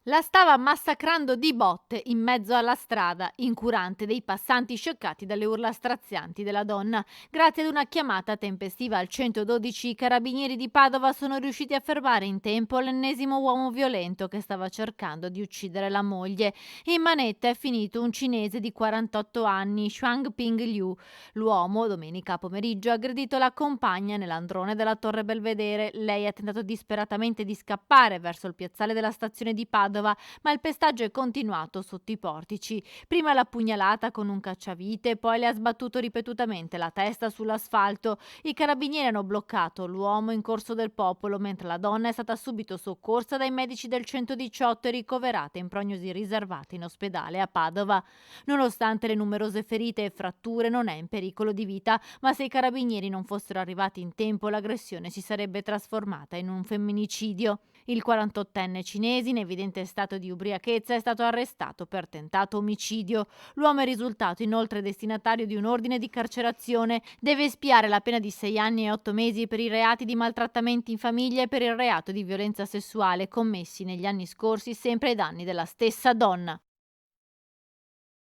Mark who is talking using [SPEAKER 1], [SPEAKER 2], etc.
[SPEAKER 1] La stava massacrando di botte in mezzo alla strada, incurante dei passanti scioccati dalle urla strazianti della donna. Grazie ad una chiamata tempestiva al 112, i carabinieri di Padova sono riusciti a fermare in tempo l'ennesimo uomo violento che stava cercando di uccidere la moglie. In manetta è finito un cinese di 48 anni, Shuangping Liu. L'uomo, domenica pomeriggio, ha aggredito la compagna nell'androne della Torre Belvedere. Lei ha tentato disperatamente di scappare verso il piazzale della stazione di Padova, ma il pestaggio è continuato sotto i portici. Prima l'ha pugnalata con un cacciavite, poi le ha sbattuto ripetutamente la testa sull'asfalto. I carabinieri hanno bloccato l'uomo in Corso del Popolo, mentre la donna è stata subito soccorsa dai medici del 118 e ricoverata in prognosi riservata in ospedale a Padova. Nonostante le numerose ferite e fratture, non è in pericolo di vita, ma se i carabinieri non fossero arrivati in tempo, l'aggressione si sarebbe trasformata in un femminicidio. Il 48enne cinese, in evidente stato di ubriachezza, è stato arrestato per tentato omicidio. L'uomo è risultato inoltre destinatario di un ordine di carcerazione. Deve espiare la pena di 6 anni e 8 mesi per i reati di maltrattamenti in famiglia e per il reato di violenza sessuale commessi negli anni scorsi sempre ai danni della stessa donna.